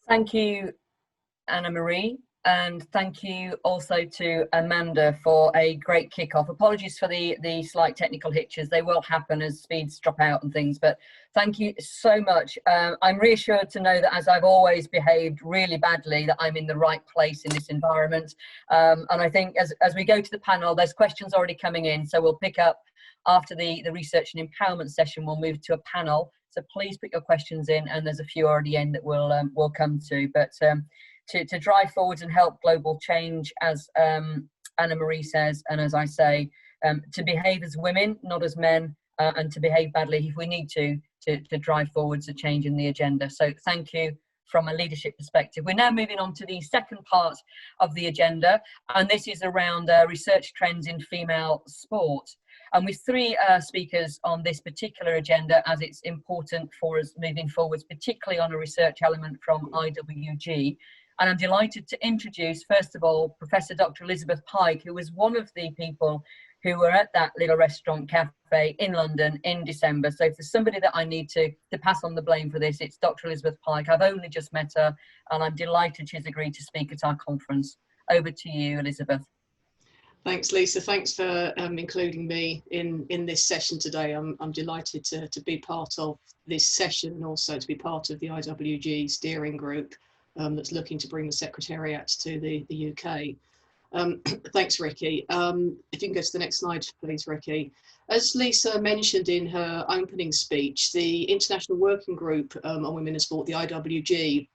Thank you, Anna Marie, and thank you also to Amanda for a great kickoff. Apologies for the slight technical hitches. They will happen as speeds drop out and things, but thank you so much. I'm reassured to know that, as I've always behaved really badly, that I'm in the right place in this environment. And I think as we go to the panel, there's questions already coming in, so we'll pick up after the research and empowerment session. We'll move to a panel, so please put your questions in, and there's a few already in that we'll come to. But to drive forwards and help global change, as Anna Marie says, and as I say, to behave as women, not as men, and to behave badly if we need to drive forwards a change in the agenda. So thank you from a leadership perspective. We're now moving on to the second part of the agenda, and this is around research trends in female sport. And with three speakers on this particular agenda, as it's important for us moving forwards, particularly on a research element from IWG. And I'm delighted to introduce, first of all, Professor Dr. Elizabeth Pike, who was one of the people who were at that little restaurant cafe in London in December. So if there's somebody that I need to pass on the blame for this, it's Dr. Elizabeth Pike. I've only just met her, and I'm delighted she's agreed to speak at our conference. Over to you, Elizabeth. Thanks, Lisa. Thanks for including me in this session today. I'm delighted to be part of this session, and also to be part of the IWG steering group that's looking to bring the Secretariat to the UK. Thanks, Ricky. If you can go to the next slide, please, Ricky. As Lisa mentioned in her opening speech, the International Working Group on Women in Sport, the IWG,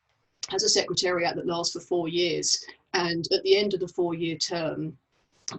has a Secretariat that lasts for 4 years. And at the end of the 4-year term,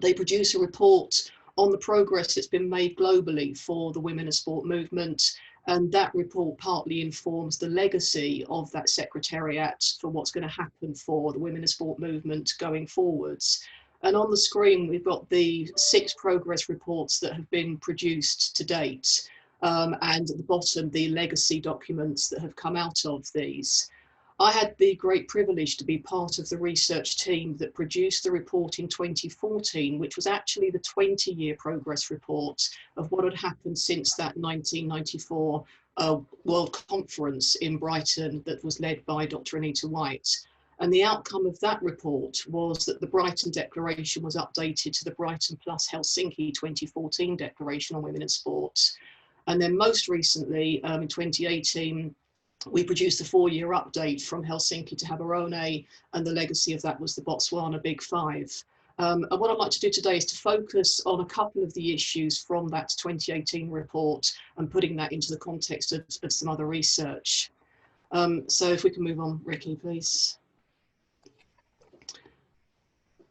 they produce a report on the progress that's been made globally for the Women in Sport movement. And that report partly informs the legacy of that Secretariat for what's going to happen for the Women in Sport movement going forwards. And on the screen, we've got the 6 progress reports that have been produced to date. And at the bottom, the legacy documents that have come out of these. I had the great privilege to be part of the research team that produced the report in 2014, which was actually the 20-year progress report of what had happened since that 1994 World Conference in Brighton that was led by Dr. Anita White. And the outcome of that report was that the Brighton Declaration was updated to the Brighton plus Helsinki 2014 Declaration on Women in Sport. And then most recently, in 2018, we produced a 4-year update from Helsinki to Gaborone, and the legacy of that was the Botswana Big Five. And what I'd like to do today is to focus on a couple of the issues from that 2018 report and putting that into the context of some other research. So if we can move on, Ricky, please.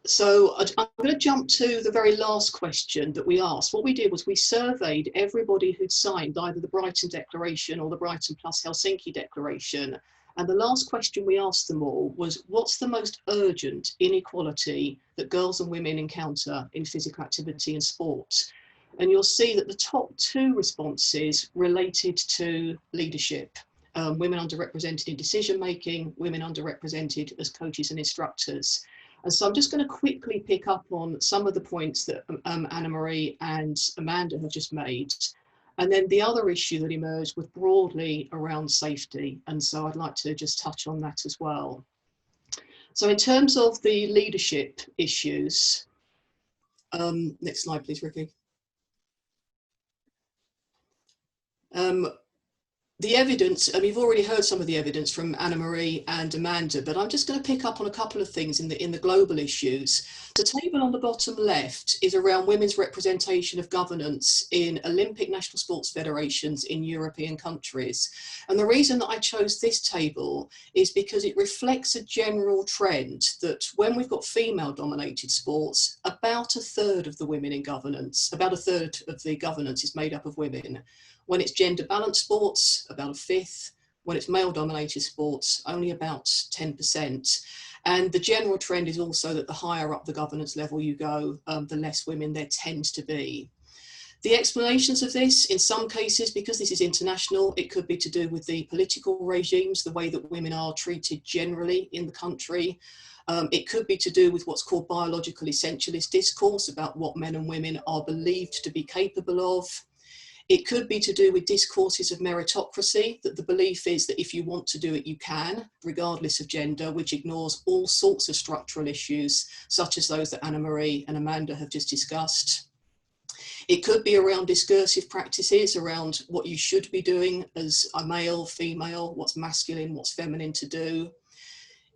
So I'm going to jump to the very last question that we asked. What we did was we surveyed everybody who'd signed either the Brighton Declaration or the Brighton plus Helsinki Declaration. And the last question we asked them all was, what's the most urgent inequality that girls and women encounter in physical activity and sport? And you'll see that the top 2 responses related to leadership. Women underrepresented in decision making, women underrepresented as coaches and instructors. And so I'm just going to quickly pick up on some of the points that Anna Marie and Amanda have just made. And then the other issue that emerged was broadly around safety. And so I'd like to just touch on that as well. So in terms of the leadership issues, next slide, please, Ricky. The evidence, and you've already heard some of the evidence from Anna Marie and Amanda, but I'm just going to pick up on a couple of things in the global issues. The table on the bottom left is around women's representation of governance in Olympic national sports federations in European countries. And the reason that I chose this table is because it reflects a general trend that when we've got female dominated sports, about 1/3 of the women in governance, about 1/3 of the governance is made up of women. When it's gender balanced sports, about 1/5. When it's male dominated sports, only about 10%. And the general trend is also that the higher up the governance level you go, the less women there tends to be. The explanations of this, in some cases, because this is international, it could be to do with the political regimes, the way that women are treated generally in the country. It could be to do with what's called biological essentialist discourse about what men and women are believed to be capable of. It could be to do with discourses of meritocracy, that the belief is that if you want to do it, you can, regardless of gender, which ignores all sorts of structural issues, such as those that Anna Marie and Amanda have just discussed. It could be around discursive practices, around what you should be doing as a male, female, what's masculine, what's feminine to do.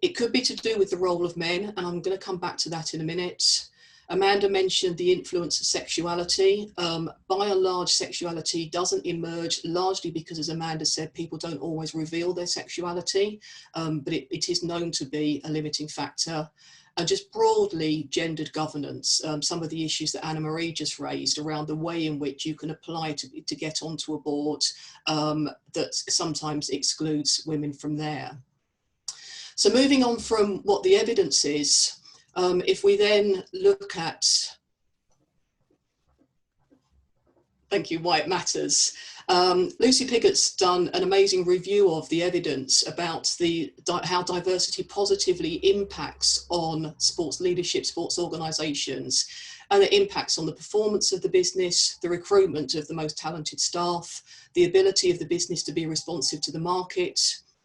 It could be to do with the role of men, and I'm going to come back to that in a minute. Amanda mentioned the influence of sexuality. By and large, sexuality doesn't emerge, largely because, as Amanda said, people don't always reveal their sexuality, but it is known to be a limiting factor. And just broadly, gendered governance, some of the issues that Anna Marie just raised around the way in which you can apply to get onto a board that sometimes excludes women from there. So moving on from what the evidence is, if we then look at, thank you, why it matters. Lucy Piggott's done an amazing review of the evidence about how diversity positively impacts on sports leadership, sports organisations, and it impacts on the performance of the business, the recruitment of the most talented staff, the ability of the business to be responsive to the market,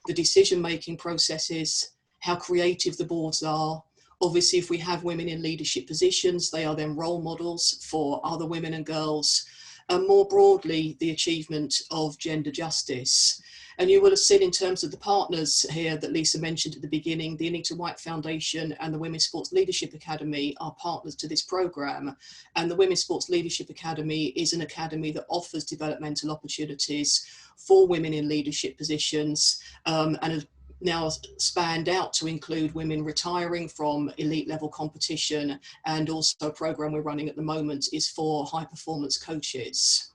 the decision-making processes, how creative the boards are. Obviously, if we have women in leadership positions, they are then role models for other women and girls. And more broadly, the achievement of gender justice. And you will have seen in terms of the partners here that Lisa mentioned at the beginning, the Anita White Foundation and the Women's Sports Leadership Academy are partners to this programme. And the Women's Sports Leadership Academy is an academy that offers developmental opportunities for women in leadership positions and has now spanned out to include women retiring from elite level competition, and also a programme we're running at the moment is for high performance coaches.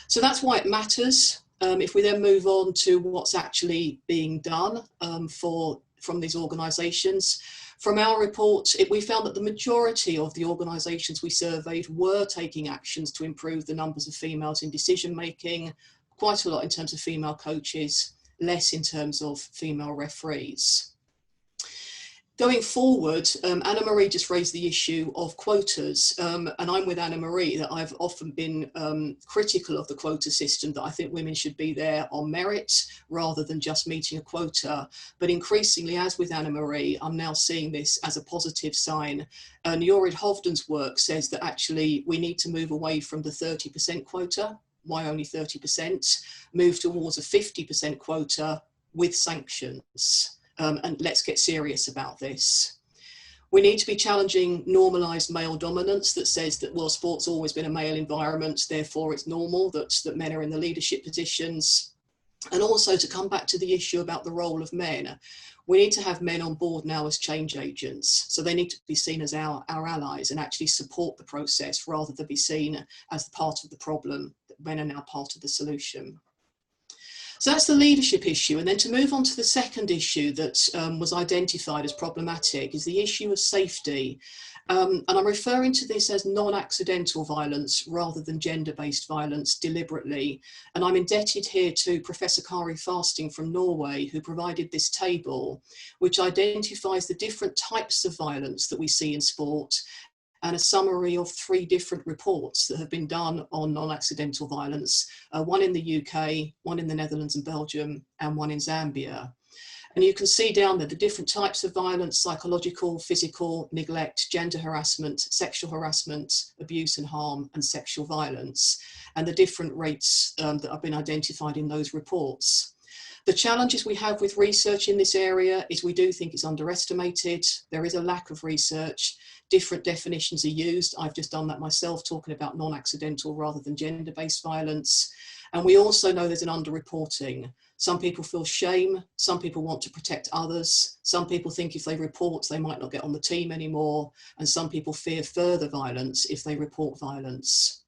So that's why it matters. If we then move on to what's actually being done from these organisations, from our report, we found that the majority of the organisations we surveyed were taking actions to improve the numbers of females in decision making, quite a lot in terms of female coaches, less in terms of female referees. Going forward, Anna Marie just raised the issue of quotas, and I'm with Anna Marie that I've often been critical of the quota system, that I think women should be there on merit rather than just meeting a quota. But increasingly, as with Anna Marie, I'm now seeing this as a positive sign. And Jorid Hovden's work says that actually we need to move away from the 30% quota. Why only 30%? Move towards a 50% quota with sanctions. And let's get serious about this. We need to be challenging normalised male dominance that says that, well, sport's always been a male environment, therefore it's normal that men are in the leadership positions. And also to come back to the issue about the role of men, we need to have men on board now as change agents. So they need to be seen as our allies and actually support the process rather than be seen as part of the problem. That men are now part of the solution. So that's the leadership issue. And then to move on to the second issue that was identified as problematic is the issue of safety. And I'm referring to this as non-accidental violence rather than gender-based violence deliberately. And I'm indebted here to Professor Kari Fasting from Norway, who provided this table, which identifies the different types of violence that we see in sport, and a summary of 3 different reports that have been done on non-accidental violence, one in the UK, one in the Netherlands and Belgium, and one in Zambia. And you can see down there the different types of violence: psychological, physical, neglect, gender harassment, sexual harassment, abuse and harm, and sexual violence, and the different rates that have been identified in those reports. The challenges we have with research in this area is we do think it's underestimated. There is a lack of research. Different definitions are used. I've just done that myself, talking about non-accidental rather than gender-based violence. And we also know there's an underreporting. Some people feel shame. Some people want to protect others. Some people think if they report, they might not get on the team anymore. And some people fear further violence if they report violence.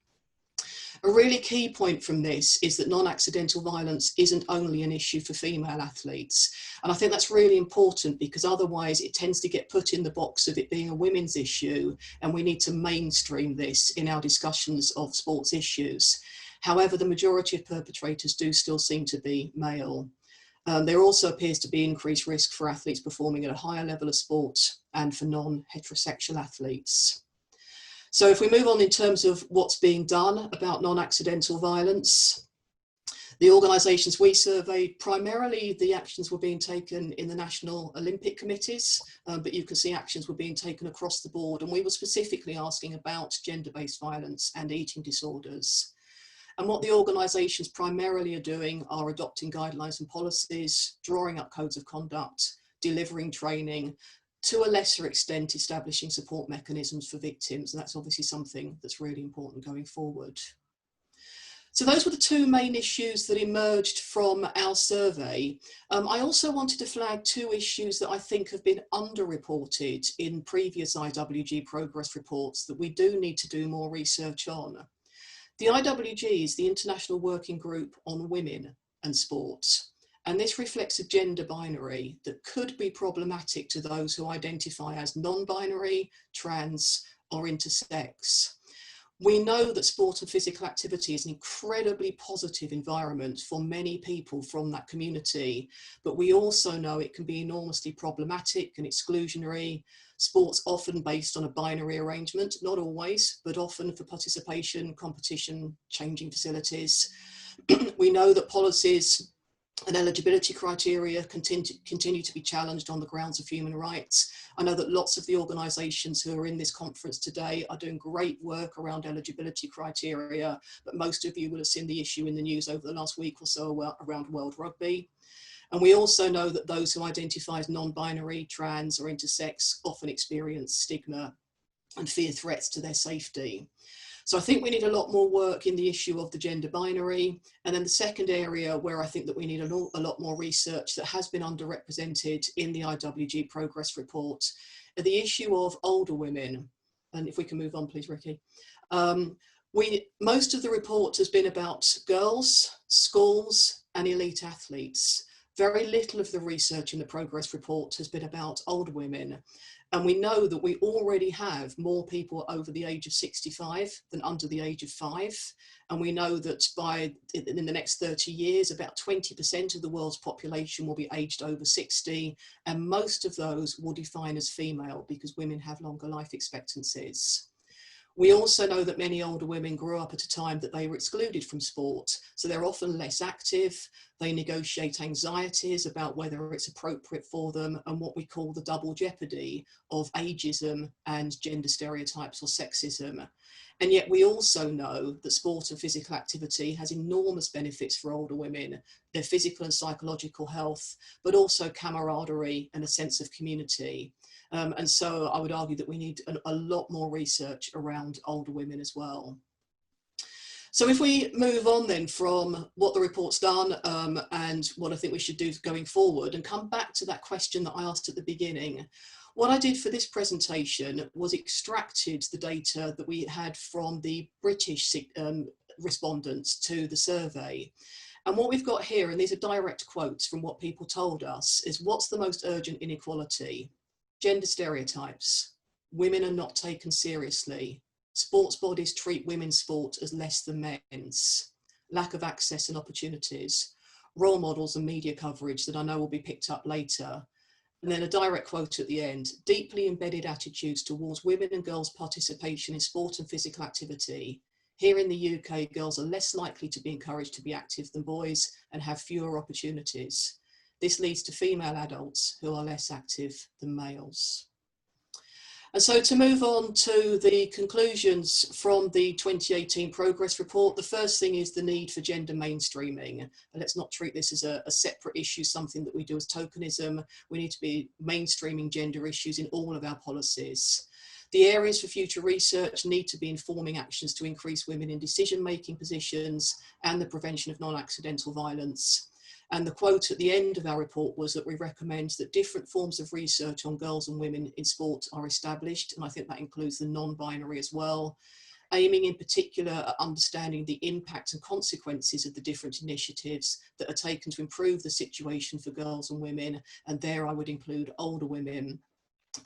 A really key point from this is that non-accidental violence isn't only an issue for female athletes. And I think that's really important, because otherwise it tends to get put in the box of it being a women's issue, and we need to mainstream this in our discussions of sports issues. However, the majority of perpetrators do still seem to be male. There also appears to be increased risk for athletes performing at a higher level of sport and for non-heterosexual athletes. So if we move on in terms of what's being done about non-accidental violence, the organisations we surveyed, primarily the actions were being taken in the National Olympic Committees, but you can see actions were being taken across the board, and we were specifically asking about gender-based violence and eating disorders. And what the organisations primarily are doing are adopting guidelines and policies, drawing up codes of conduct, delivering training, to a lesser extent establishing support mechanisms for victims, and that's obviously something that's really important going forward. So those were the two main issues that emerged from our survey. I also wanted to flag two issues that I think have been underreported in previous IWG progress reports that we do need to do more research on. The IWG is the International Working Group on Women and Sport, and this reflects a gender binary that could be problematic to those who identify as non-binary, trans, or intersex. We know that sport and physical activity is an incredibly positive environment for many people from that community, but we also know it can be enormously problematic and exclusionary. Sport's often based on a binary arrangement, not always, but often for participation, competition, changing facilities. We know that policies and eligibility criteria continue to be challenged on the grounds of human rights. I know that lots of the organisations who are in this conference today are doing great work around eligibility criteria, but most of you will have seen the issue in the news over the last week or so around World Rugby. And we also know that those who identify as non-binary, trans or intersex often experience stigma and fear threats to their safety. So I think we need a lot more work in the issue of the gender binary. And then the second area where I think that we need a lot more research that has been underrepresented in the IWG progress report are the issue of older women. And if we can move on, please, Ricky. Most of the report has been about girls, schools, and elite athletes. Very little of the research in the progress report has been about older women. And we know that we already have more people over the age of 65 than under the age of 5. And we know that in the next 30 years, about 20% of the world's population will be aged over 60. And most of those will define as female because women have longer life expectancies. We also know that many older women grew up at a time that they were excluded from sport, so they're often less active. They negotiate anxieties about whether it's appropriate for them and what we call the double jeopardy of ageism and gender stereotypes or sexism. And yet we also know that sport and physical activity has enormous benefits for older women, their physical and psychological health, but also camaraderie and a sense of community. And so I would argue that we need a lot more research around older women as well. So if we move on then from what the report's done and what I think we should do going forward and come back to that question that I asked at the beginning, what I did for this presentation was extracted the data that we had from the British respondents to the survey. And what we've got here, and these are direct quotes from what people told us, is what's the most urgent inequality? Gender stereotypes. Women are not taken seriously. Sports bodies treat women's sport as less than men's. Lack of access and opportunities. Role models and media coverage that I know will be picked up later. And then a direct quote at the end. Deeply embedded attitudes towards women and girls' participation in sport and physical activity. Here in the UK, girls are less likely to be encouraged to be active than boys and have fewer opportunities. This leads to female adults who are less active than males. And so to move on to the conclusions from the 2018 progress report, the first thing is the need for gender mainstreaming. And let's not treat this as a separate issue, something that we do as tokenism. We need to be mainstreaming gender issues in all of our policies. The areas for future research need to be informing actions to increase women in decision-making positions and the prevention of non-accidental violence. And the quote at the end of our report was that we recommend that different forms of research on girls and women in sport are established, and I think that includes the non-binary as well, aiming in particular at understanding the impact and consequences of the different initiatives that are taken to improve the situation for girls and women, and there I would include older women,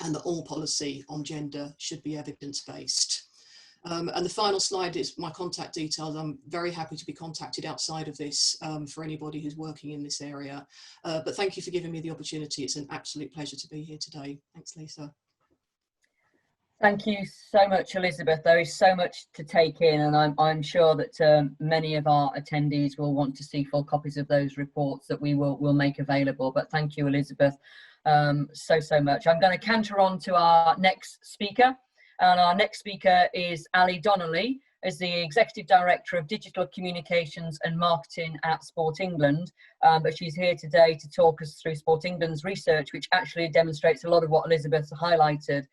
and that all policy on gender should be evidence-based. And the final slide is my contact details. I'm very happy to be contacted outside of this for anybody who's working in this area. But thank you for giving me the opportunity. It's an absolute pleasure to be here today. Thanks, Lisa. Thank you so much, Elizabeth. There is so much to take in, and I'm sure that many of our attendees will want to see full copies of those reports that we will make available. But thank you, Elizabeth, so much. I'm going to canter on to our next speaker, and our next speaker is Alison Donnelly, as the Executive Director of Digital Communications and Marketing at Sport England. But she's here today to talk us through Sport England's research, which actually demonstrates a lot of what Elizabeth highlighted.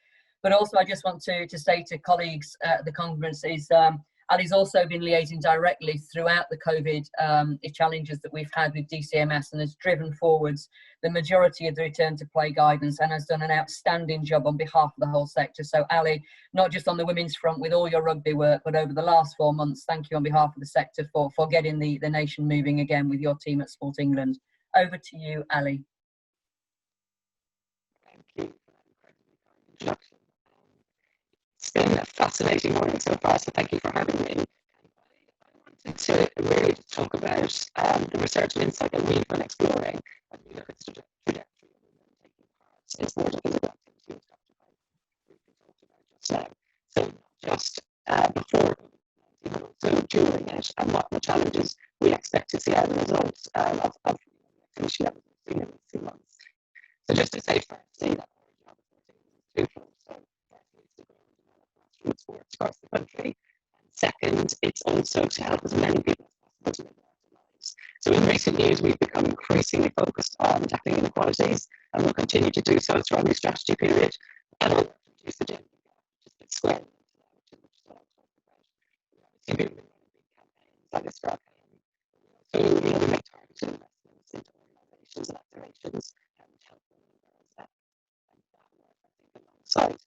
But also, I just want to say to colleagues at the conference is Ali's also been liaising directly throughout the COVID challenges that we've had with DCMS, and has driven forwards the majority of the return to play guidance, and has done an outstanding job on behalf of the whole sector. So Ali, not just on the women's front with all your rugby work, but over the last 4 months, thank you on behalf of the sector for getting the nation moving again with your team at Sport England. Over to you, Ali. Thank you for that It's been a fascinating morning so far, so thank you for having me. I wanted to really just talk about the research and insight that we've been exploring as we look at the trajectory of women taking part in sport and physical activity, which Dr. Pike briefly talked about just now. So not just before COVID-19, but also during it, and what the challenges we expect to see as a result of the activity levels we've seen in recent months. So just to say firstly that our job is twofold. So firstly, it's to grow and develop grassroots sports across the country. And second, it's also to help as many people as possible to live their active lives. So in recent years, we've become increasingly focused on tackling inequalities, and we'll continue to do so through our new strategy period. And we'll reduce the gender gap, which has been squarely into that, which is what I'll talk about. We've been running big campaigns like this campaign. So we make targeted investments into organisations and activations which help women and girls and that work, I think, alongside others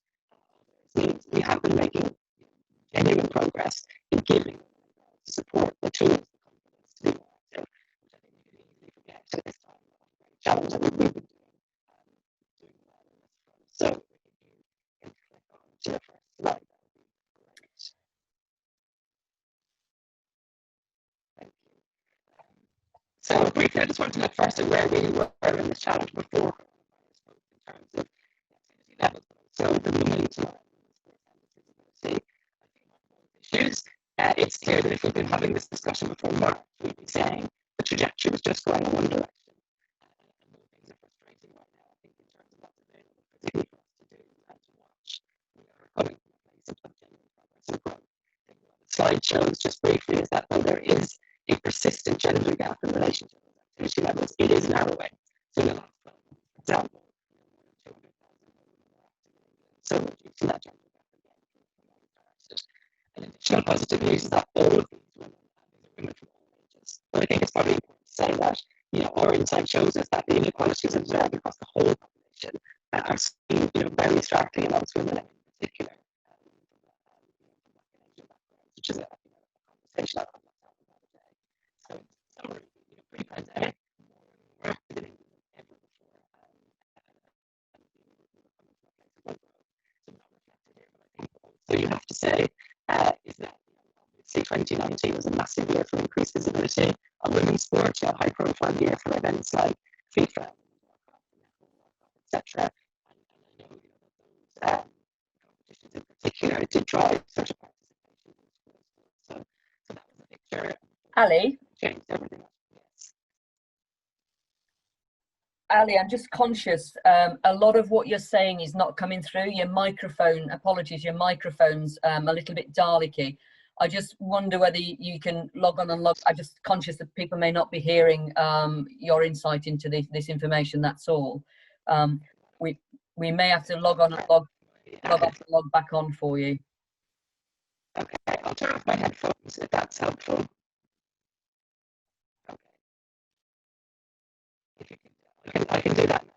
means we have been making genuine progress in giving women and girls the support, the tools, the confidence to be more active, which I think we can easily forget at this time of great challenge. I mean, we've been doing well on this front. So if you can click on to the first slide, that would be great. Thank you. So briefly, I just wanted to look first at where we were in this challenge before coronavirus, both in terms of activity levels, but also the momentum around women's sports and visibility. I think on both issues, it's clear that if we've been having this discussion before March, we'd be saying the trajectory was just going in one direction. And though things are frustrating right now, I think in terms of what's available, particularly for us to do and to watch, we are coming from a place of genuine progress and growth. I think what the slide shows just briefly is that though there is a persistent gender gap in relation to those activity levels, it is narrowing. So in the last 12 months, for example, more than 200,000 women were active in England, so reducing that gender gap again from what we started. An additional positive news is that all of these women, these are women from all ages. But I think it's probably important to say that our insight shows us that the inequalities observed across the whole population are seen very starkly amongst women, and in particular from Black and Asian backgrounds, which is a conversation I'd like to have another day. So in summary, pre-pandemic, more women were active in England than ever before, and we were coming from a place of growth. So not reflected here, but I think also you have to say is that obviously 2019 was a massive year for increased visibility on women's sport, a high-profile year for events like FIFA, etc. And I know that those competitions in particular did drive such a participation in sports. So that was a picture. Ali? Changed everything else. Yes. Ali, I'm just conscious, a lot of what you're saying is not coming through. Your microphone, apologies, your microphone's a little bit Dalek-y. I just wonder whether you can log on and log. I'm just conscious that people may not be hearing your insight into this information, that's all. We may have to log on and log off and log back on for you. Okay, I'll turn off my headphones if that's helpful. Okay. If you can, I can do that now.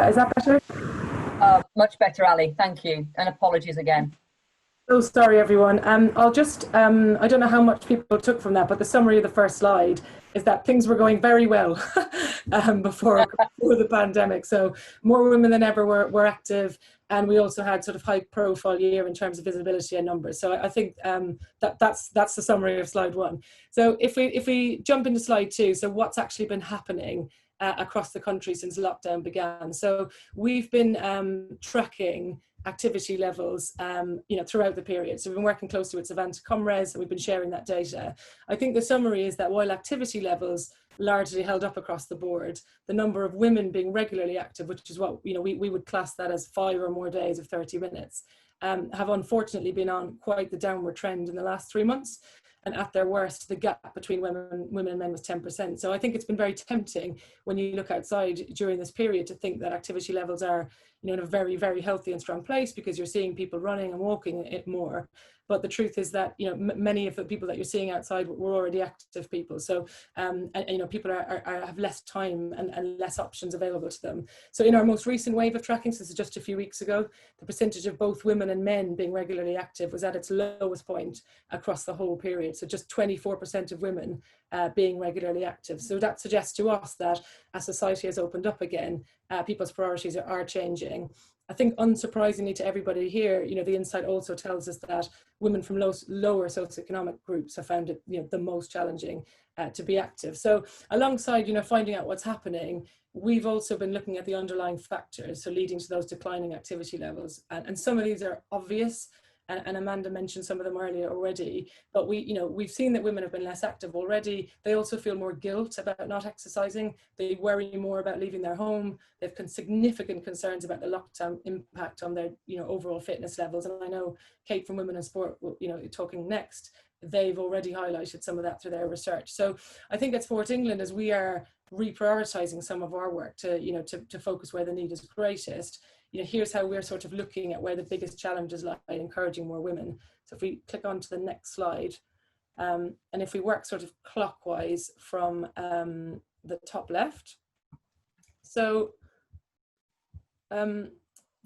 Is that better? Much better, Ali. Thank you. And apologies again. So sorry, everyone. I'll just, I don't know how much people took from that, but the summary of the first slide is that things were going very well before the pandemic. So more women than ever were active, and we also had sort of high profile year in terms of visibility and numbers. So I think that's the summary of slide one. So if we jump into slide two, so what's actually been happening across the country since lockdown began. So we've been tracking activity levels throughout the period. So we've been working closely with Savanta Comres, and we've been sharing that data. I think the summary is that while activity levels largely held up across the board, the number of women being regularly active, which is what we would class that as 5 or more days of 30 minutes, have unfortunately been on quite the downward trend in the last 3 months. And at their worst, the gap between women and men was 10%. So I think it's been very tempting when you look outside during this period to think that activity levels are in a very, very healthy and strong place because you're seeing people running and walking it more. But the truth is that many of the people that you're seeing outside were already active people. So people have less time and less options available to them. So in our most recent wave of tracking, so this is just a few weeks ago, the percentage of both women and men being regularly active was at its lowest point across the whole period. So just 24% of women being regularly active. So that suggests to us that as society has opened up again, people's priorities are changing. I think unsurprisingly to everybody here, the insight also tells us that women from lower socioeconomic groups have found it the most challenging to be active. So alongside finding out what's happening, we've also been looking at the underlying factors, so leading to those declining activity levels. And some of these are obvious, and Amanda mentioned some of them earlier already, but we've seen that women have been less active already. They also feel more guilt about not exercising. They worry more about leaving their home. They've significant concerns about the lockdown impact on their overall fitness levels. And I know Kate from Women in Sport, talking next, they've already highlighted some of that through their research. So I think at Sport England, as we are reprioritizing some of our work to focus where the need is greatest, here's how we're sort of looking at where the biggest challenges lie, encouraging more women. So if we click on to the next slide, and if we work sort of clockwise from the top left. So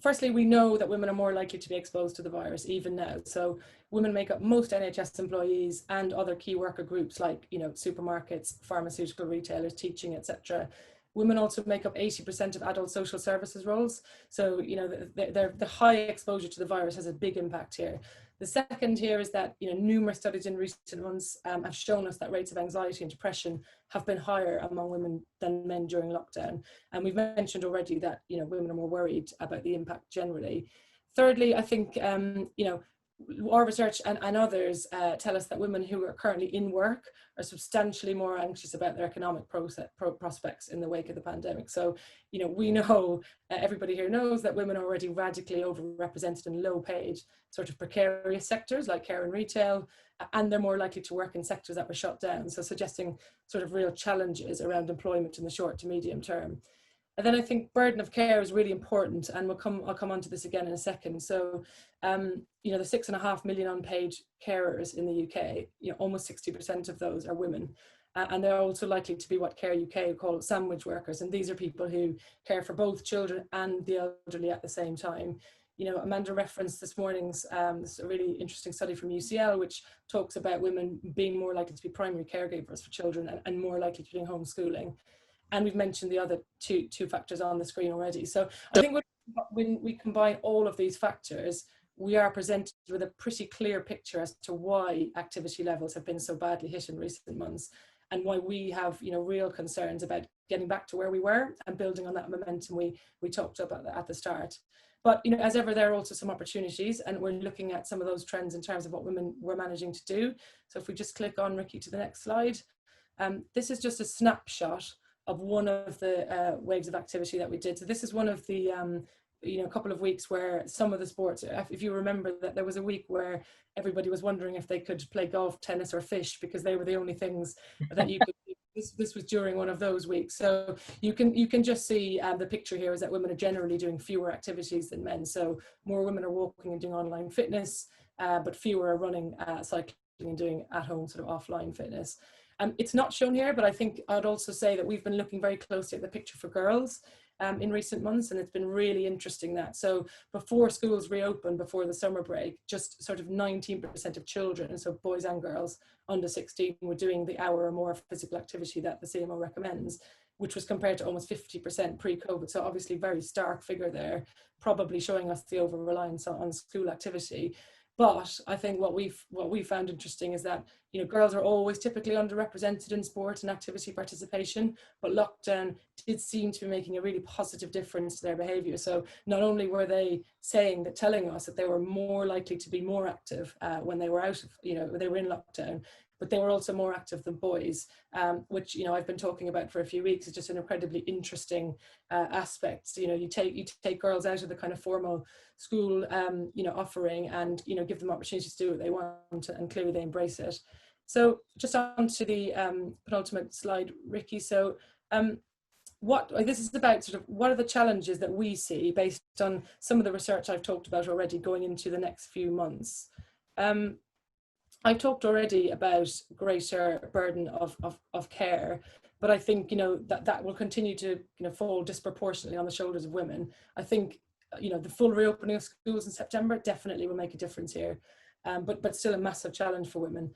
firstly, we know that women are more likely to be exposed to the virus even now. So women make up most NHS employees and other key worker groups like supermarkets, pharmaceutical retailers, teaching, etc. Women also make up 80% of adult social services roles. So, the high exposure to the virus has a big impact here. The second here is that, numerous studies in recent months have shown us that rates of anxiety and depression have been higher among women than men during lockdown. And we've mentioned already that, women are more worried about the impact generally. Thirdly, I think, our research and others tell us that women who are currently in work are substantially more anxious about their economic prospects in the wake of the pandemic. So, we know, everybody here knows that women are already radically overrepresented in low paid, sort of precarious sectors like care and retail, and they're more likely to work in sectors that were shut down. So suggesting sort of real challenges around employment in the short to medium term. And then I think burden of care is really important, and I'll come on to this again in a second. So, the 6.5 million unpaid carers in the UK, almost 60% of those are women. And they're also likely to be what Care UK call sandwich workers. And these are people who care for both children and the elderly at the same time. Amanda referenced this morning's this really interesting study from UCL, which talks about women being more likely to be primary caregivers for children and more likely to be doing homeschooling. And we've mentioned the other two factors on the screen already. So I think when we combine all of these factors, we are presented with a pretty clear picture as to why activity levels have been so badly hit in recent months, and why we have real concerns about getting back to where we were and building on that momentum we talked about at the start. But as ever, there are also some opportunities, and we're looking at some of those trends in terms of what women were managing to do. So if we just click on, Ricky, to the next slide, this is just a snapshot of one of the waves of activity that we did. So this is one of the a couple of weeks where some of the sports, if you remember, that there was a week where everybody was wondering if they could play golf, tennis or fish because they were the only things that you could do. This was during one of those weeks. So you can just see the picture here is that women are generally doing fewer activities than men. So more women are walking and doing online fitness, but fewer are running, cycling and doing at home sort of offline fitness. It's not shown here, but I think I'd also say that we've been looking very closely at the picture for girls. in recent months, and it's been really interesting that. So before schools reopened, before the summer break, just sort of 19% of children, so boys and girls under 16, were doing the hour or more of physical activity that the CMO recommends, which was compared to almost 50% pre-COVID. So obviously very stark figure there, probably showing us the over-reliance on school activity. But I think what we found interesting is that, you know, girls are always typically underrepresented in sport and activity participation, but lockdown did seem to be making a really positive difference to their behaviour. So not only were they telling us that they were more likely to be more active when they were out of, you know, they were in lockdown, but they were also more active than boys, which, you know, I've been talking about for a few weeks. It's just an incredibly interesting aspect. You know, you take girls out of the kind of formal school, you know, offering, and, you know, give them opportunities to do what they want, and clearly they embrace it. So just on to the penultimate slide, Ricky. So this is about sort of what are the challenges that we see based on some of the research I've talked about already going into the next few months. I've talked already about greater burden of care, but I think, you know, that will continue to, you know, fall disproportionately on the shoulders of women. I think, you know, the full reopening of schools in September definitely will make a difference here, but still a massive challenge for women.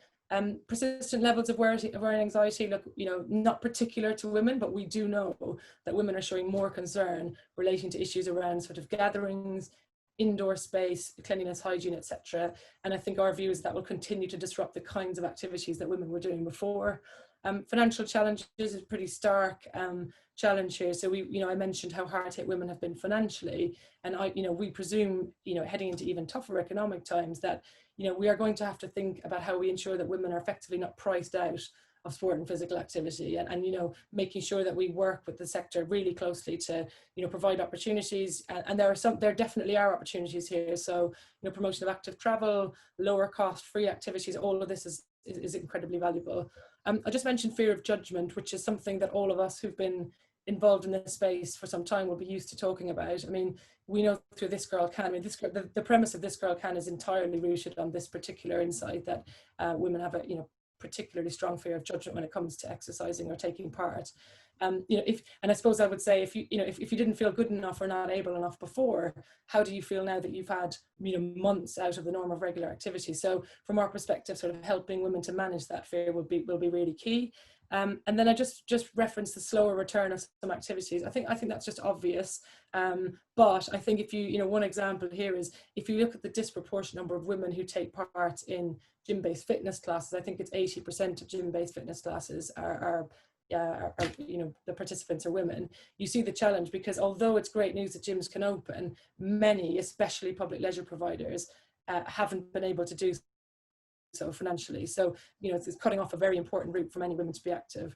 Persistent levels of worry and anxiety, look, you know, not particular to women, but we do know that women are showing more concern relating to issues around sort of gatherings, indoor space, cleanliness, hygiene, etc. And I think our view is that will continue to disrupt the kinds of activities that women were doing before. Financial challenges is a pretty stark challenge here. So I mentioned how hard hit women have been financially, and we presume, you know, heading into even tougher economic times, that, you know, we are going to have to think about how we ensure that women are effectively not priced out of sport and physical activity, and you know, making sure that we work with the sector really closely to, you know, provide opportunities, and there definitely are opportunities here. So, you know, promotion of active travel, lower cost free activities, all of this is incredibly valuable. I just mentioned fear of judgment, which is something that all of us who've been involved in this space for some time will be used to talking about. I mean, we know through This Girl Can, I mean, the premise of This Girl Can is entirely rooted on this particular insight that women have a, you know, particularly strong fear of judgment when it comes to exercising or taking part. You know, and I suppose I would say, if you didn't feel good enough or not able enough before, how do you feel now that you've had, you know, months out of the norm of regular activity? So from our perspective, sort of helping women to manage that fear will be really key. And then I just referenced the slower return of some activities. I think that's just obvious. But I think one example here is, if you look at the disproportionate number of women who take part in gym-based fitness classes, I think it's 80% of gym-based fitness classes are you know, the participants are women. You see the challenge, because although it's great news that gyms can open, many, especially public leisure providers, haven't been able to do so financially. So, you know, it's cutting off a very important route for many women to be active.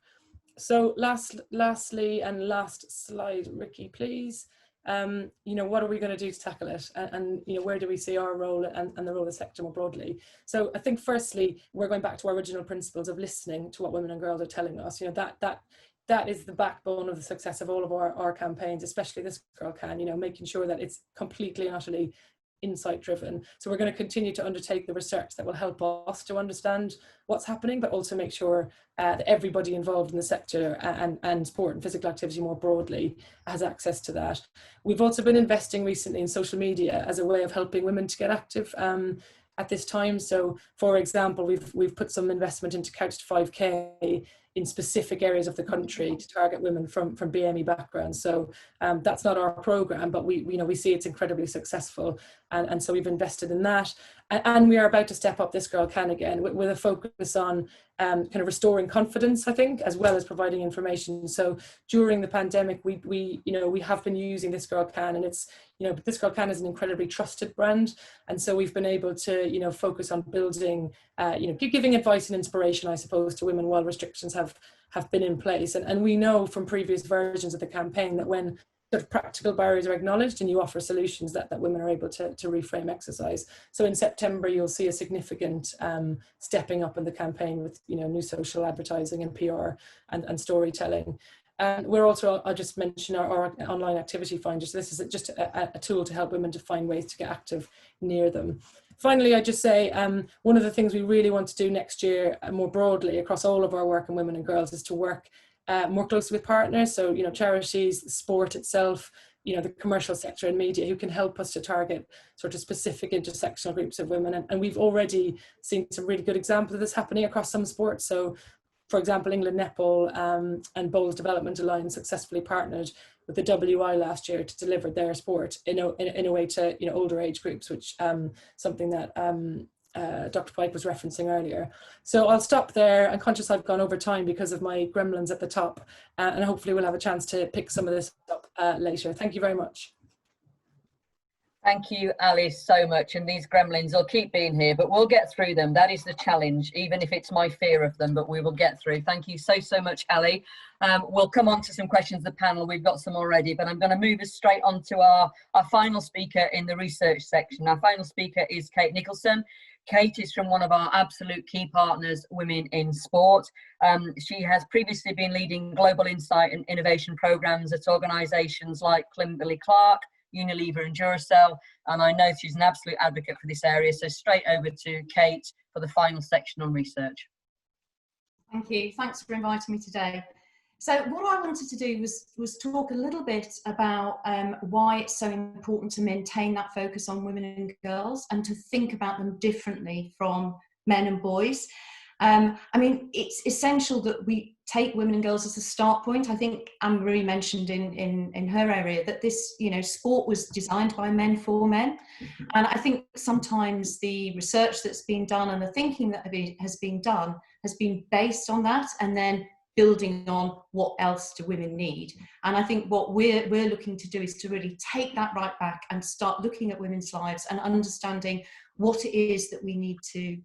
So lastly, and last slide, Ricky, please. You know, what are we going to do to tackle it, and you know, where do we see our role and the role of the sector more broadly? So I think firstly, we're going back to our original principles of listening to what women and girls are telling us. You know, that is the backbone of the success of all of our campaigns, especially This Girl Can, you know, making sure that it's completely and utterly insight driven. So we're going to continue to undertake the research that will help us to understand what's happening, but also make sure that everybody involved in the sector and sport and physical activity more broadly has access to that. We've also been investing recently in social media as a way of helping women to get active at this time. So for example, we've put some investment into Couch to 5K in specific areas of the country to target women from BME backgrounds. So that's not our program, but we see it's incredibly successful, and so we've invested in that, and we are about to step up This Girl Can again with a focus on kind of restoring confidence, I think, as well as providing information. So during the pandemic, we have been using This Girl Can, and it's, you know, This Girl Can is an incredibly trusted brand, and so we've been able to, you know, focus on building, giving advice and inspiration, I suppose, to women while restrictions have been in place. And we know from previous versions of the campaign that when sort of practical barriers are acknowledged and you offer solutions, that women are able to reframe exercise. So in September, you'll see a significant stepping up in the campaign with, you know, new social advertising and PR and storytelling. And we're also, I'll just mention our online activity finder. So this is just a tool to help women to find ways to get active near them. Finally, I just say one of the things we really want to do next year, more broadly across all of our work in women and girls, is to work more closely with partners, so charities, the sport itself, the commercial sector and media, who can help us to target sort of specific intersectional groups of women. And we've already seen some really good examples of this happening across some sports. So, for example, England Netball and Bowls Development Alliance successfully partnered with the WI last year to deliver their sport in a way to older age groups, which something that Dr. Pike was referencing earlier. So I'll stop there. I'm conscious I've gone over time because of my gremlins at the top, and hopefully we'll have a chance to pick some of this up later. Thank you very much. Thank you, Alice, so much. And these gremlins will keep being here, but we'll get through them. That is the challenge, even if it's my fear of them, but we will get through. Thank you so much, Ali. We'll come on to some questions of the panel. We've got some already, but I'm going to move us straight on to our final speaker in the research section. Our final speaker is Kate Nicholson. Kate is from one of our absolute key partners, Women in Sport. She has previously been leading global insight and innovation programs at organisations like Kimberly-Clark, Unilever and Duracell, and I know she's an absolute advocate for this area. So straight over to Kate for the final section on research. Thank you. Thanks for inviting me today. So what I wanted to do was talk a little bit about why it's so important to maintain that focus on women and girls and to think about them differently from men and boys. I mean, it's essential that we take women and girls as a start point. I think Anne-Marie mentioned in her area that this, sport was designed by men for men. And I think sometimes the research that's been done and the thinking that has been done has been based on that, and then building on what else do women need. And I think what we're looking to do is to really take that right back and start looking at women's lives and understanding what it is that we need to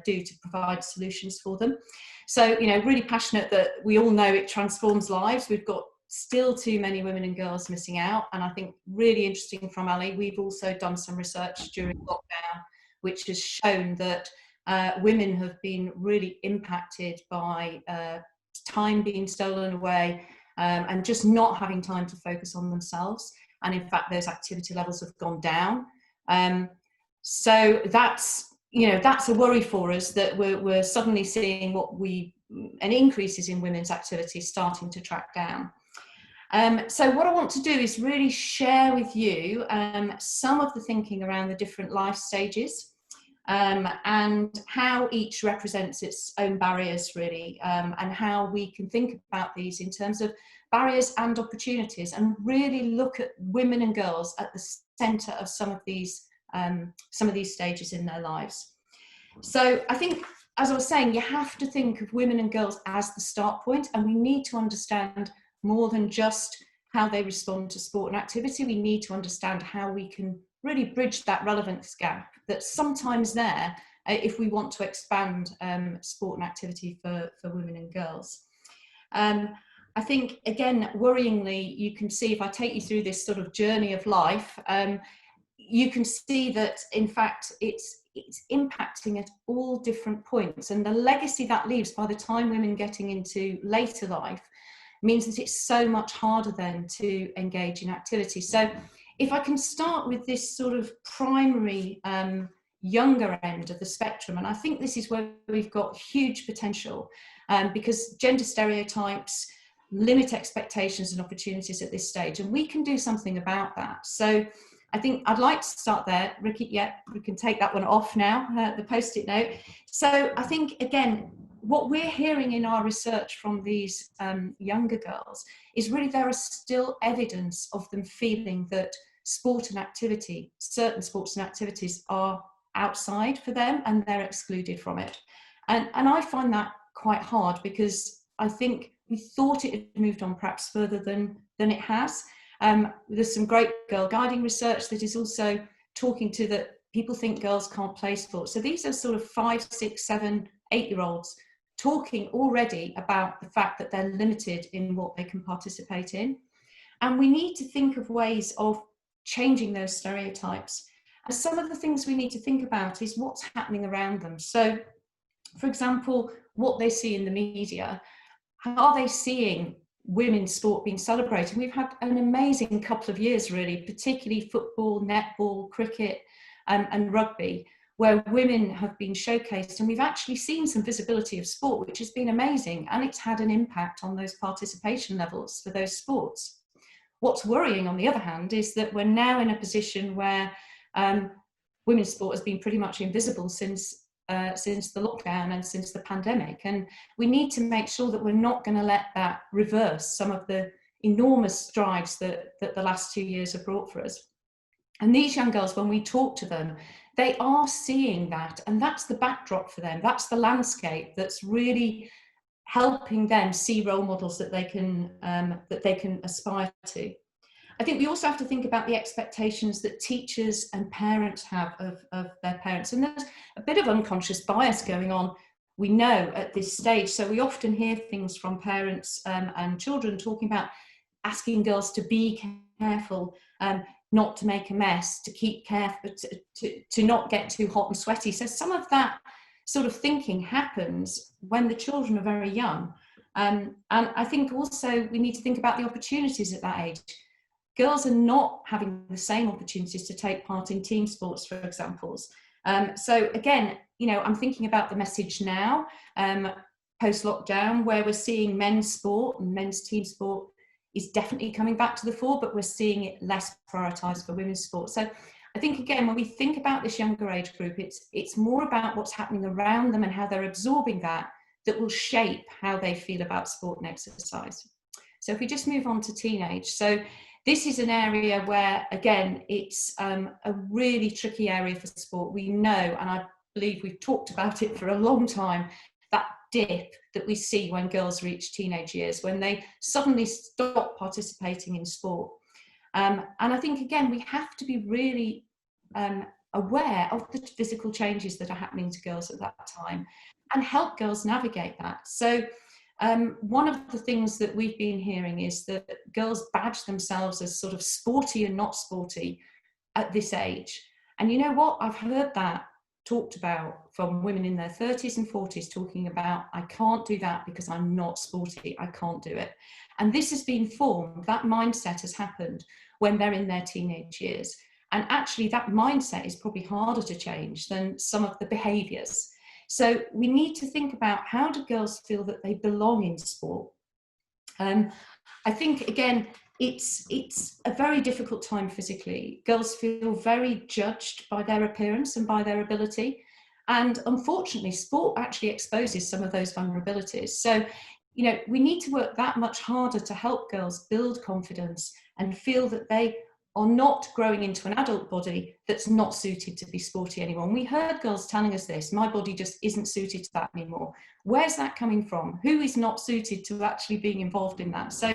do to provide solutions for them. So, really passionate that we all know it transforms lives. We've got still too many women and girls missing out. And I think really interesting from Ali, we've also done some research during lockdown, which has shown that women have been really impacted by time being stolen away and just not having time to focus on themselves. And in fact, those activity levels have gone down. So that's a worry for us, that we're suddenly seeing an increases in women's activity starting to track down. So what I want to do is really share with you some of the thinking around the different life stages and how each represents its own barriers, really, and how we can think about these in terms of barriers and opportunities, and really look at women and girls at the centre of some of these stages in their lives. So I think, as I was saying, you have to think of women and girls as the start point, and we need to understand more than just how they respond to sport and activity. We need to understand how we can really bridge that relevance gap that's sometimes there if we want to expand sport and activity for women and girls. I think, again, worryingly, you can see, if I take you through this sort of journey of life, you can see that, in fact, it's impacting at all different points. And the legacy that leaves by the time women getting into later life means that it's so much harder then to engage in activity. So if I can start with this sort of primary younger end of the spectrum, and I think this is where we've got huge potential because gender stereotypes limit expectations and opportunities at this stage, and we can do something about that. So I think I'd like to start there. Ricky, yeah, we can take that one off now, the post-it note. So I think, again, what we're hearing in our research from these younger girls is really there is still evidence of them feeling that sport and activity, certain sports and activities, are outside for them and they're excluded from it. And I find that quite hard, because I think we thought it had moved on perhaps further than it has. There's some great girl guiding research that is also talking to that people think girls can't play sport. So these are sort of 5, 6, 7, 8-year-olds talking already about the fact that they're limited in what they can participate in. And we need to think of ways of changing those stereotypes. And some of the things we need to think about is what's happening around them. So, for example, what they see in the media. How are they seeing women's sport being celebrated? We've had an amazing couple of years, really, particularly football, netball, cricket, and rugby, where women have been showcased, and we've actually seen some visibility of sport, which has been amazing, and it's had an impact on those participation levels for those sports. What's worrying, on the other hand, is that we're now in a position where women's sport has been pretty much invisible since the lockdown and since the pandemic, and we need to make sure that we're not going to let that reverse some of the enormous strides that the last 2 years have brought for us. And these young girls, when we talk to them, they are seeing that, and that's the backdrop for them. That's the landscape that's really helping them see role models that they can aspire to. I think we also have to think about the expectations that teachers and parents have of their parents, and there's a bit of unconscious bias going on, we know, at this stage. So we often hear things from parents and children talking about asking girls to be careful, not to make a mess, to keep careful, to not get too hot and sweaty. So some of that sort of thinking happens when the children are very young. And I think also we need to think about the opportunities at that age. Girls are not having the same opportunities to take part in team sports, for example. So again, you know, I'm thinking about the message now, post-lockdown, where we're seeing men's sport and men's team sport is definitely coming back to the fore, but we're seeing it less prioritised for women's sport. So I think, again, when we think about this younger age group, it's more about what's happening around them and how they're absorbing that will shape how they feel about sport and exercise. So if we just move on to teenage. So this is an area where, again, it's a really tricky area for sport. We know, and I believe we've talked about it for a long time, that dip that we see when girls reach teenage years, when they suddenly stop participating in sport. And I think, again, we have to be really aware of the physical changes that are happening to girls at that time and help girls navigate that. So one of the things that we've been hearing is that girls badge themselves as sort of sporty and not sporty at this age. And you know what? I've heard that talked about from women in their 30s and 40s talking about, I can't do that because I'm not sporty, I can't do it. And this has been formed, that mindset has happened when they're in their teenage years. And actually that mindset is probably harder to change than some of the behaviours. So we need to think about, how do girls feel that they belong in sport? I think, again, it's a very difficult time physically. Girls feel very judged by their appearance and by their ability. And unfortunately, sport actually exposes some of those vulnerabilities. So, you know, we need to work that much harder to help girls build confidence and feel that they are not growing into an adult body that's not suited to be sporty anymore. And we heard girls telling us this, my body just isn't suited to that anymore. Where's that coming from? Who is not suited to actually being involved in that? So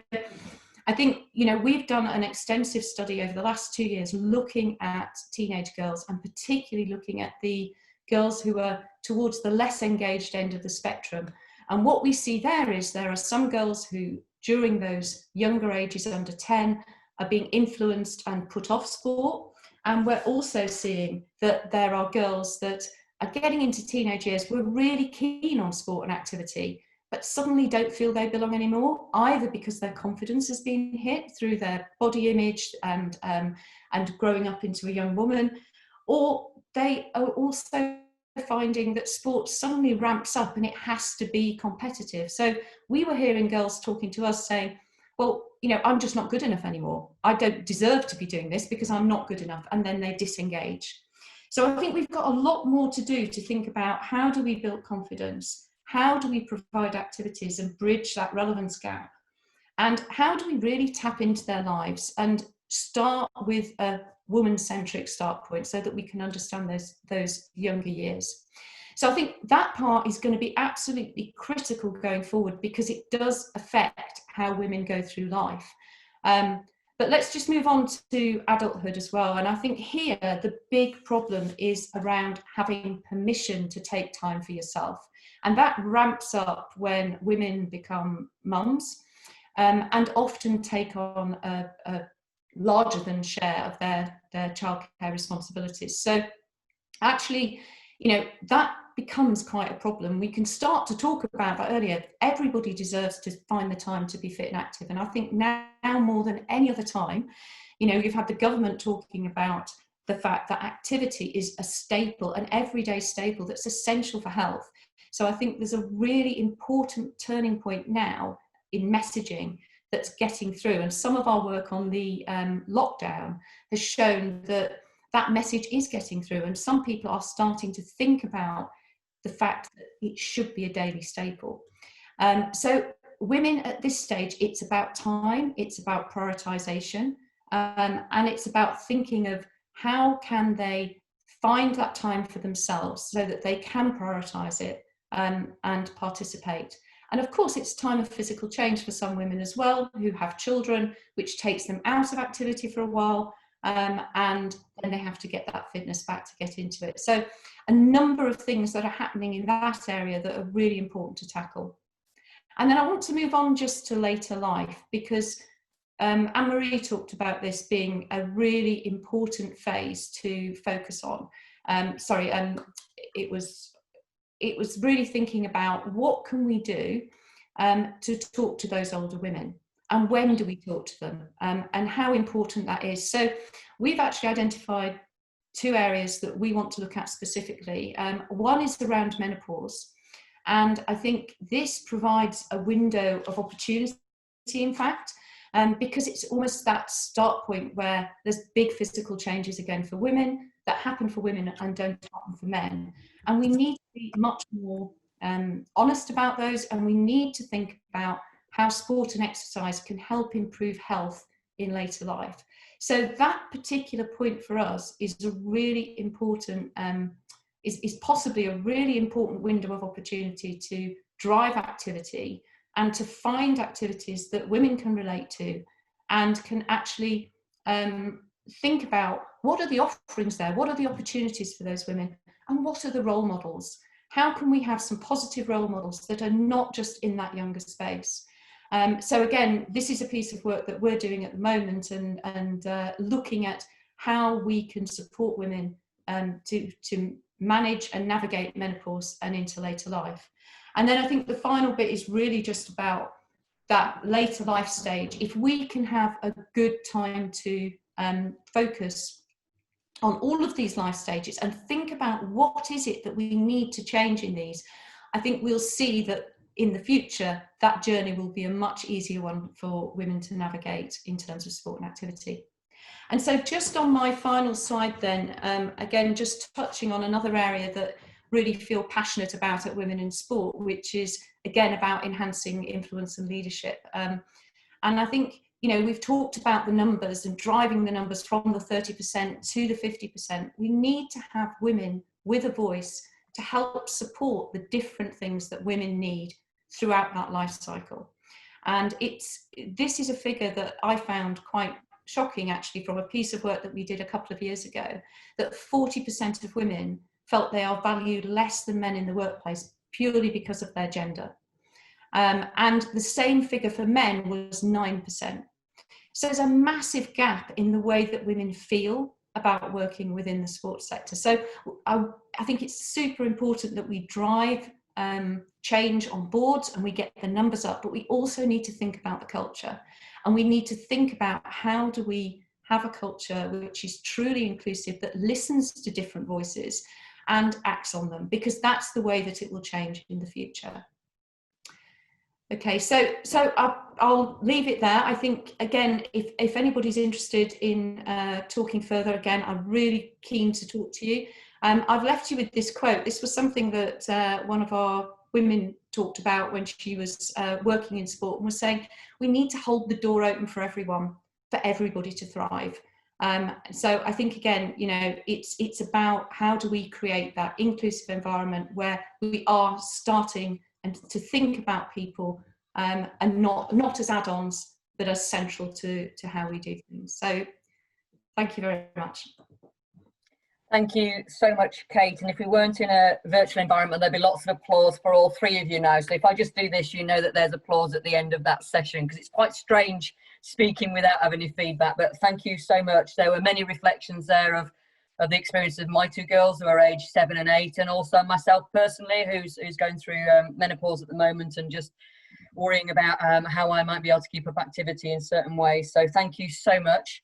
I think, you know, we've done an extensive study over the last 2 years looking at teenage girls, and particularly looking at the girls who are towards the less engaged end of the spectrum. And what we see there is there are some girls who, during those younger ages under 10, are being influenced and put off sport. And we're also seeing that there are girls that are getting into teenage years, who are really keen on sport and activity, but suddenly don't feel they belong anymore, either because their confidence has been hit through their body image and growing up into a young woman, or they are also finding that sport suddenly ramps up and it has to be competitive. So we were hearing girls talking to us saying, well, you know, I'm just not good enough anymore. I don't deserve to be doing this because I'm not good enough. And then they disengage. So I think we've got a lot more to do to think about, how do we build confidence? How do we provide activities and bridge that relevance gap? And how do we really tap into their lives and start with a woman-centric start point so that we can understand those younger years? So I think that part is going to be absolutely critical going forward, because it does affect how women go through life. But let's just move on to adulthood as well. And I think here the big problem is around having permission to take time for yourself. And that ramps up when women become mums and often take on a larger than share of their childcare responsibilities. So actually, you know, that becomes quite a problem. We can start to talk about that earlier. Everybody deserves to find the time to be fit and active. And I think now more than any other time, you know, you've had the government talking about the fact that activity is a staple, an everyday staple that's essential for health. So I think there's a really important turning point now in messaging that's getting through. And some of our work on the lockdown has shown that that message is getting through, and some people are starting to think about the fact that it should be a daily staple. So women at this stage, it's about time, it's about prioritization, and it's about thinking of how can they find that time for themselves so that they can prioritize it and participate. And of course, it's time of physical change for some women as well, who have children, which takes them out of activity for a while, and then they have to get that fitness back to get into it. So a number of things that are happening in that area that are really important to tackle. And then I want to move on just to later life, because Anne-Marie talked about this being a really important phase to focus on. It was really thinking about what can we do to talk to those older women, and when do we talk to them, and how important that is. So we've actually identified 2 areas that we want to look at specifically. One is around menopause, and I think this provides a window of opportunity, in fact, because it's almost that start point where there's big physical changes again for women that happen for women and don't happen for men. And we need to be much more honest about those, and we need to think about how sport and exercise can help improve health in later life. So that particular point for us is a really important, is possibly a really important window of opportunity to drive activity and to find activities that women can relate to and can actually think about what are the offerings there, what are the opportunities for those women, and what are the role models? How can we have some positive role models that are not just in that younger space? So again, this is a piece of work that we're doing at the moment, and looking at how we can support women to manage and navigate menopause and into later life. And then I think the final bit is really just about that later life stage. If we can have a good time to focus on all of these life stages and think about what is it that we need to change in these, I think we'll see that in the future, that journey will be a much easier one for women to navigate in terms of sport and activity. And so just on my final slide then, again, just touching on another area that really feel passionate about at Women in Sport, which is again about enhancing influence and leadership. And I think, you know, we've talked about the numbers and driving the numbers from the 30% to the 50%. We need to have women with a voice to help support the different things that women need throughout that life cycle. And this is a figure that I found quite shocking, actually, from a piece of work that we did a couple of years ago, that 40% of women felt they are valued less than men in the workplace purely because of their gender. And the same figure for men was 9%. So there's a massive gap in the way that women feel about working within the sports sector. So I think it's super important that we drive change on boards and we get the numbers up, but we also need to think about the culture, and we need to think about how do we have a culture which is truly inclusive, that listens to different voices and acts on them, because that's the way that it will change in the future. Okay, so I'll leave it there. I think, again, if anybody's interested in talking further, again, I'm really keen to talk to you. I've left you with this quote. This was something that one of our women talked about when she was working in sport, and was saying, we need to hold the door open for everyone, for everybody to thrive. So I think, again, you know, it's about how do we create that inclusive environment where we are starting and to think about people and not as add-ons, but as central to how we do things. So thank you very much. Thank you so much, Kate. And if we weren't in a virtual environment, there'd be lots of applause for all 3 of you now. So if I just do this, you know that there's applause at the end of that session, because it's quite strange speaking without having any feedback. But thank you so much. There were many reflections there of the experience of my 2 girls who are aged 7 and 8, and also myself personally, who's going through menopause at the moment, and just worrying about how I might be able to keep up activity in certain ways. So thank you so much.